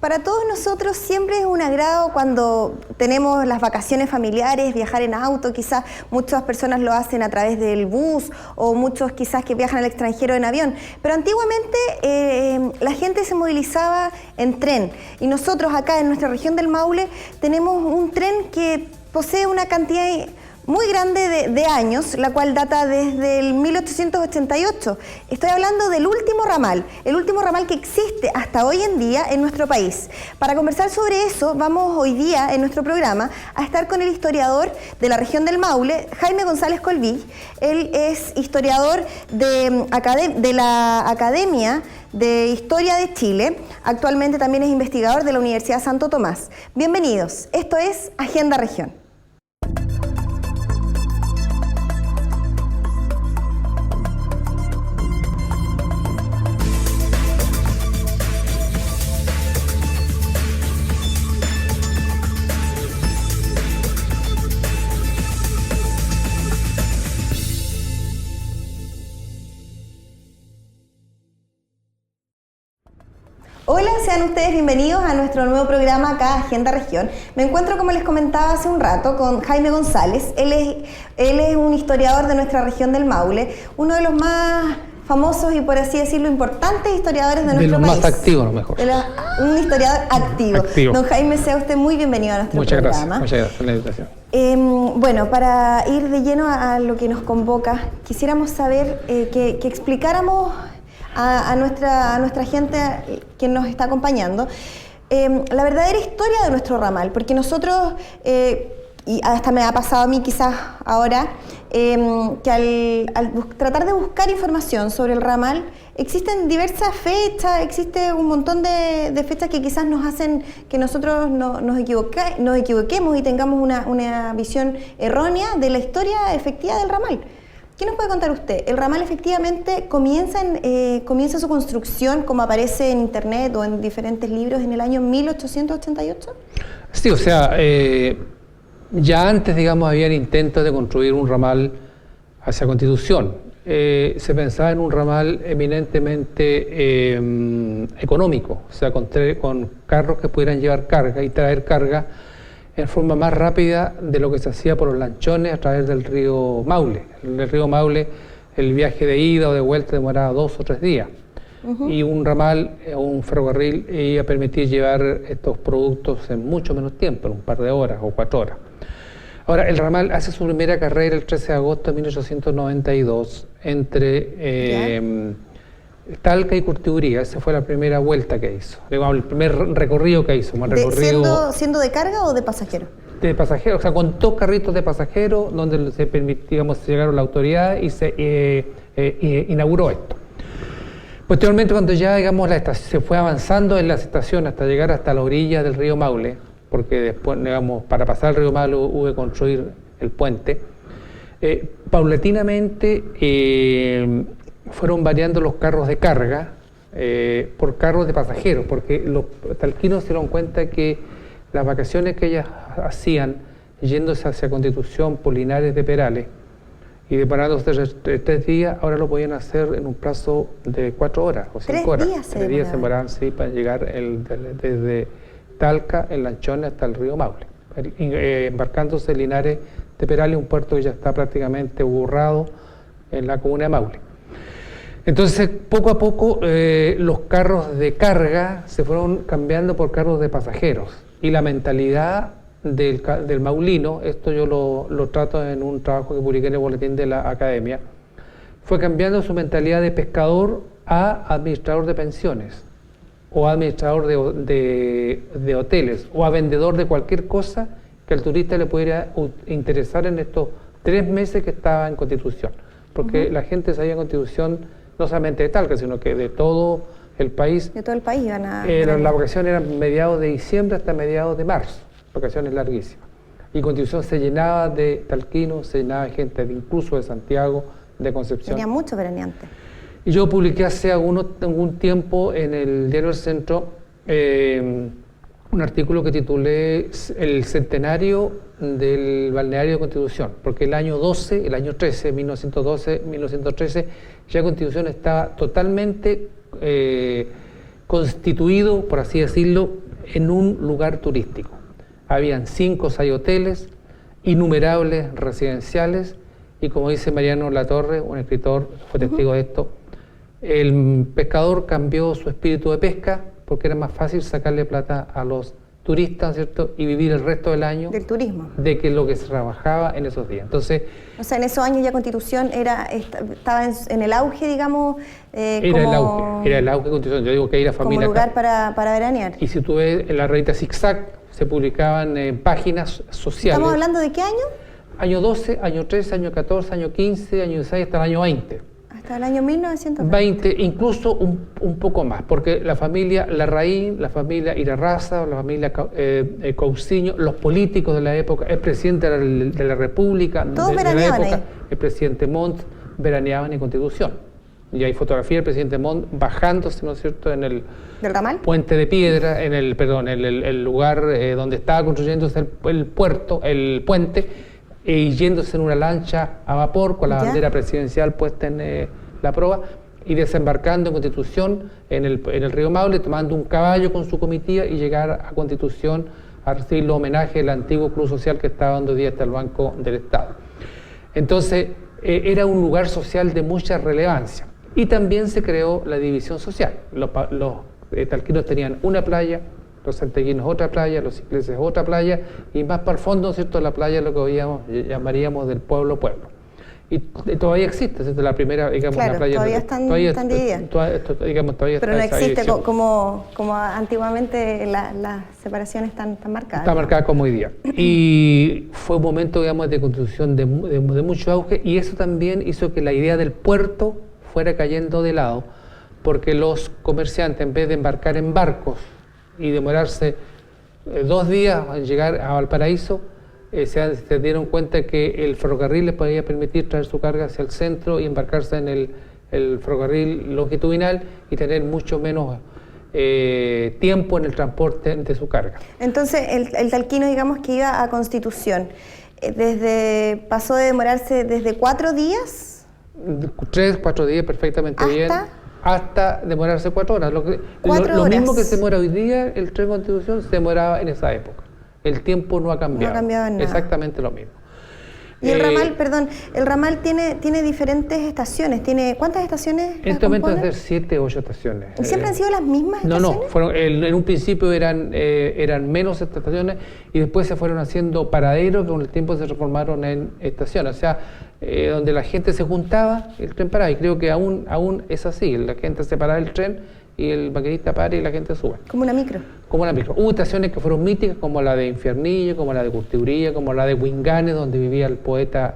Para todos nosotros siempre es un agrado cuando tenemos las vacaciones familiares, viajar en auto, quizás muchas personas lo hacen a través del bus o muchos quizás que viajan al extranjero en avión, pero antiguamente la gente se movilizaba en tren y nosotros acá en nuestra región del Maule tenemos un tren que posee una cantidad muy grande de años, la cual data desde el 1888. Estoy hablando del último ramal, el último ramal que existe hasta hoy en día en nuestro país. Para conversar sobre eso, vamos hoy día en nuestro programa a estar con el historiador de la región del Maule, Jaime González Colví. Él es historiador de la Academia de Historia de Chile. Actualmente también es investigador de la Universidad Santo Tomás. Bienvenidos, esto es Agenda Región. Hola, sean ustedes bienvenidos a nuestro nuevo programa acá, Agenda Región. Me encuentro, como les comentaba hace un rato, con Jaime González. Él es un historiador de nuestra región del Maule, uno de los más famosos y, por así decirlo, importantes historiadores de nuestro país. De los más activos, a lo mejor. Un historiador activo. Don Jaime, sea usted muy bienvenido a nuestro programa. Muchas gracias por la invitación. Bueno, para ir de lleno a lo que nos convoca, quisiéramos saber que explicáramos a nuestra gente que nos está acompañando la verdadera historia de nuestro ramal, porque nosotros, y hasta me ha pasado a mí quizás ahora, que al tratar de buscar información sobre el ramal, existen diversas fechas, existe un montón de fechas que quizás nos hacen que nosotros nos equivoquemos y tengamos una visión errónea de la historia efectiva del ramal. ¿Qué nos puede contar usted? ¿El ramal efectivamente comienza su construcción, como aparece en internet o en diferentes libros, en el año 1888? Sí, o sea, ya antes, digamos, habían intentos de construir un ramal hacia Constitución. Se pensaba en un ramal eminentemente económico, o sea, con carros que pudieran llevar carga y traer carga en forma más rápida de lo que se hacía por los lanchones a través del río Maule. En el río Maule el viaje de ida o de vuelta demoraba 2 o 3 días. Y un ramal o un ferrocarril iba a permitir llevar estos productos en mucho menos tiempo, en un par de horas o 4 horas. Ahora, el ramal hace su primera carrera el 13 de agosto de 1892 entre Talca y Curtiburía. Esa fue la primera vuelta que hizo, digamos, el primer recorrido que hizo. ¿Siendo de carga o de pasajero? De pasajero, o sea, con 2 carritos de pasajeros donde se llegaron la autoridad y se inauguró esto. Posteriormente, cuando ya, digamos, se fue avanzando en las estaciones hasta llegar hasta la orilla del río Maule, porque después, digamos, para pasar el río Maule hubo que construir el puente, paulatinamente fueron variando los carros de carga por carros de pasajeros, porque los talquinos se dieron cuenta que las vacaciones que ellas hacían yéndose hacia Constitución por Linares de Perales y demorándose 3 días, ahora lo podían hacer en un plazo de 4 horas o 5 horas. 3 días se demoraban, sí, para llegar desde Talca, en lanchones, hasta el río Maule, embarcándose en Linares de Perales, un puerto que ya está prácticamente borrado en la comuna de Maule. Entonces, poco a poco, los carros de carga se fueron cambiando por carros de pasajeros. Y la mentalidad del maulino, esto yo lo trato en un trabajo que publiqué en el boletín de la Academia, fue cambiando su mentalidad de pescador a administrador de pensiones, o administrador de hoteles, o a vendedor de cualquier cosa que al turista le pudiera interesar en estos 3 meses que estaba en Constitución. Porque la gente sabía en Constitución no solamente de Talca, sino que de todo el país. De todo el país iban a... La vacación era mediados de diciembre hasta mediados de marzo, vacaciones larguísimas. Y Constitución se llenaba de talquinos, se llenaba de gente incluso de Santiago, de Concepción. Tenía muchos veraneantes. Y yo publiqué hace algún tiempo en el diario El Centro un artículo que titulé El centenario del balneario de Constitución, porque el año 13, 1912-1913, ya Constitución estaba totalmente constituido, por así decirlo, en un lugar turístico. Habían 5 o 6 hoteles, innumerables residenciales, y como dice Mariano Latorre, un escritor, fue testigo de esto, el pescador cambió su espíritu de pesca porque era más fácil sacarle plata a los turistas, ¿cierto? Y vivir el resto del año del turismo, de que lo que se trabajaba en esos días. Entonces, o sea, en esos años ya Constitución estaba en el auge, digamos, era el auge de Constitución. Yo digo que ahí la familia como lugar para veranear. Y si tú ves en la revista Zigzag, se publicaban páginas sociales. ¿Estamos hablando de qué año? Año 12, año 13, año 14, año 15, año 16, hasta el año 20. Hasta el año 1920. 20, incluso un poco más, porque la familia Larraín, la familia Irarrázaval, la familia Cousiño, los políticos de la época, el presidente de la República, todos de la época, ahí. el presidente Montt, veraneaban en Constitución. Y hay fotografía del presidente Montt bajándose, ¿no es cierto?, en el ¿del ramal? Puente de Piedra, en el lugar donde estaba construyéndose el puente, y yéndose en una lancha a vapor con la bandera presidencial puesta en la proa y desembarcando en Constitución en el río Maule, tomando un caballo con su comitiva y llegar a Constitución a recibir los homenajes del antiguo Club Social que estaba donde hoy día está el Banco del Estado. Entonces era un lugar social de mucha relevancia y también se creó la división social. Los talquinos tenían una playa, los santiaguinos otra playa, los ingleses otra playa, y más para el fondo, ¿cierto?, la playa es lo que llamaríamos del pueblo. Y todavía existe, ¿cierto?, la primera, digamos, claro, la playa. Todavía están divididas. Pero no existe como antiguamente las separaciones están marcadas. Está marcada como hoy día. Y fue un momento, digamos, de construcción de mucho auge, y eso también hizo que la idea del puerto fuera cayendo de lado, porque los comerciantes, en vez de embarcar en barcos y demorarse 2 días en llegar a Valparaíso, se dieron cuenta que el ferrocarril les podía permitir traer su carga hacia el centro y embarcarse en el ferrocarril longitudinal y tener mucho menos tiempo en el transporte de su carga. Entonces, el talquino, digamos, que iba a Constitución, pasó de demorarse desde 4 días... 3, 4 días perfectamente bien. Hasta demorarse 4 horas. Lo mismo que se demora hoy día, el tren de Constitución se demoraba en esa época. El tiempo no ha cambiado. No ha cambiado en nada. Exactamente lo mismo. Y el ramal tiene diferentes estaciones. ¿Cuántas estaciones? En este momento debe ser 7 o 8 estaciones. ¿Y siempre han sido las mismas estaciones? No, en un principio eran menos estaciones y después se fueron haciendo paraderos que con el tiempo se transformaron en estaciones. O sea, donde la gente se juntaba, el tren paraba, y creo que aún es así. La gente se paraba el tren y el maquinista para y la gente sube. Como una micro. Como una micro. Hubo estaciones que fueron míticas, como la de Infiernillo, como la de Curtiburía, como la de Huinganes, donde vivía el poeta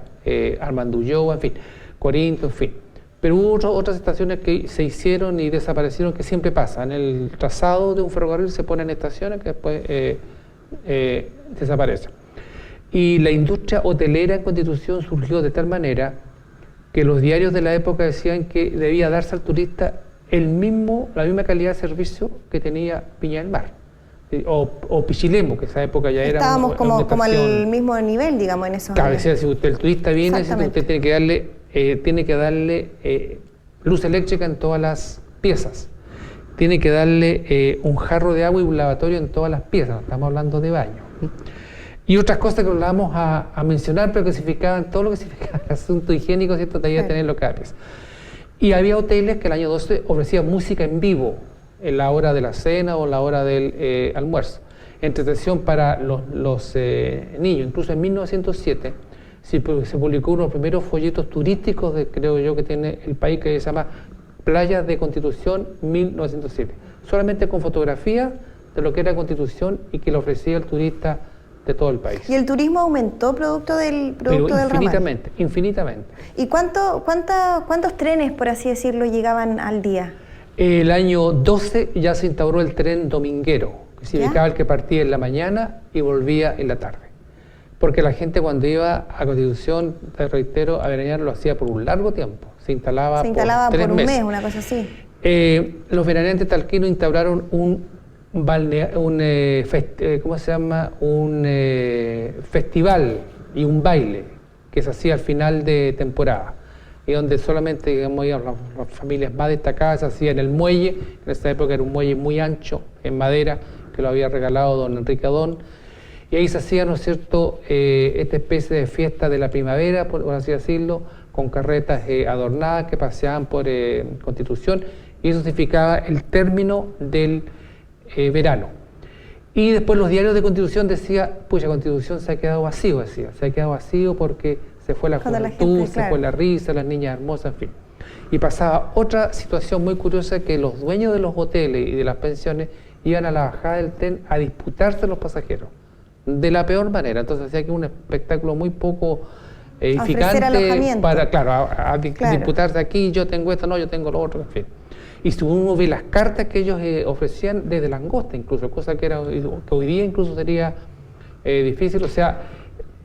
Armando Ulloa, en fin, Corinto, en fin. Pero hubo otras estaciones que se hicieron y desaparecieron, que siempre pasa. En el trazado de un ferrocarril se ponen estaciones que después desaparecen. Y la industria hotelera en Constitución surgió de tal manera que los diarios de la época decían que debía darse al turista la misma calidad de servicio que tenía Viña del Mar o Pichilemu, que esa época ya era... Estábamos como al mismo nivel, digamos, en esos años. Claro, si el turista viene, usted tiene que darle luz eléctrica en todas las piezas, tiene que darle un jarro de agua y un lavatorio en todas las piezas, no estamos hablando de baño. Y otras cosas que nos vamos a mencionar, pero que significaban todo lo que significaba el asunto higiénico, ¿cierto? Debía tenerlo cada pieza. Y había hoteles que el año 12 ofrecían música en vivo en la hora de la cena o la hora del almuerzo. Entretención para los niños. Incluso en 1907 se publicó uno de los primeros folletos turísticos, creo yo, que tiene el país, que se llama Playas de Constitución 1907. Solamente con fotografías de lo que era Constitución y que le ofrecía el turista de todo el país. ¿Y el turismo aumentó producto del ramal? Infinitamente. ¿Y cuántos trenes, por así decirlo, llegaban al día? El año 12 ya se instauró el tren dominguero, que significaba el que partía en la mañana y volvía en la tarde. Porque la gente cuando iba a Constitución, te reitero, a veranear lo hacía por un largo tiempo. Se instalaba por 3 meses. Mes, una cosa así. Los veraneantes talquinos instauraron un festival y un baile que se hacía al final de temporada y donde solamente, digamos, iban las familias más destacadas, se hacía en el muelle. En esa época era un muelle muy ancho, en madera, que lo había regalado don Enrique Adón, y ahí se hacía, ¿no es cierto?, esta especie de fiesta de la primavera, por así decirlo, con carretas adornadas que paseaban por Constitución, y eso significaba el término del verano. Y después los diarios de Constitución decía, pucha, Constitución se ha quedado vacío, decía, se ha quedado vacío porque se fue la juventud, se fue la risa, las niñas hermosas, en fin. Y pasaba otra situación muy curiosa, que los dueños de los hoteles y de las pensiones iban a la bajada del tren a disputarse los pasajeros, de la peor manera. Entonces hacía que un espectáculo muy poco edificante para, claro, a disputarse aquí, yo tengo esto, no, yo tengo lo otro, en fin. Y si uno ve las cartas que ellos ofrecían desde langosta incluso, cosa que hoy día incluso sería difícil, o sea,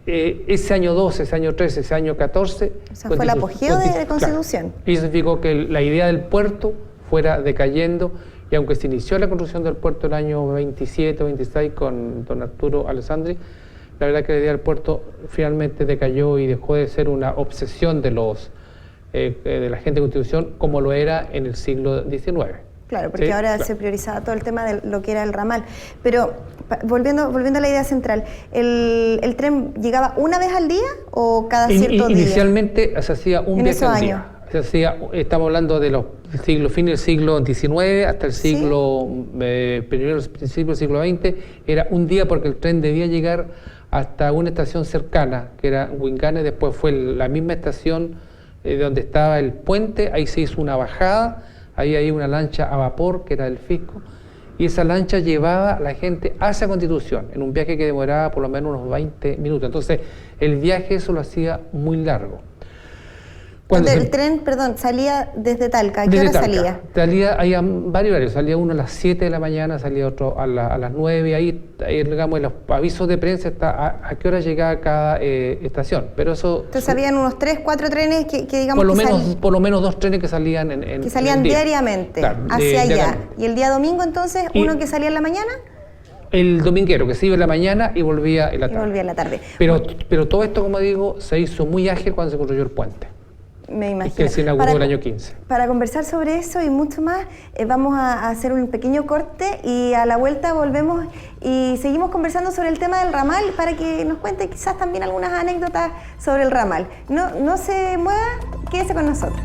ese año 12, ese año 13, ese año 14... O sea, fue el apogeo de Constitución. Claro, y eso significó que la idea del puerto fuera decayendo, y aunque se inició la construcción del puerto el año 27, 26 con don Arturo Alessandri, la verdad que la idea del puerto finalmente decayó y dejó de ser una obsesión de la gente de Constitución como lo era en el siglo XIX. Claro, porque ¿sí? ahora claro. Se priorizaba todo el tema de lo que era el ramal. Pero volviendo a la idea central, ¿el tren llegaba una vez al día o cada cierto día? Inicialmente se hacía un viaje al día. Se hacía, estamos hablando de los fines del siglo XIX hasta el siglo principio del siglo XX, era un día porque el tren debía llegar hasta una estación cercana, que era Huincane. Después fue la misma estación donde estaba el puente, ahí se hizo una bajada, ahí hay una lancha a vapor que era del fisco, y esa lancha llevaba a la gente hacia Constitución, en un viaje que demoraba por lo menos unos 20 minutos. Entonces el viaje eso lo hacía muy largo. El tren, perdón, salía desde Talca. ¿A qué hora salía? Había varios horarios. Salía uno a las 7 de la mañana, salía otro a las 9. Ahí digamos, en los avisos de prensa está a qué hora llegaba cada estación. Pero eso... Entonces habían unos 3, 4 trenes que digamos... Por lo menos 2 trenes que salían en que salían diariamente, claro, hacia allá. ¿Y el día domingo entonces uno que salía en la mañana? El dominguero, que se iba en la mañana y volvía en la tarde. Pero todo esto, como digo, se hizo muy ágil cuando se construyó el puente. Me imagino. Que se inauguró el año 15. Para conversar sobre eso y mucho más, vamos a hacer un pequeño corte y a la vuelta volvemos y seguimos conversando sobre el tema del ramal para que nos cuente quizás también algunas anécdotas sobre el ramal. No se mueva, quédese con nosotros.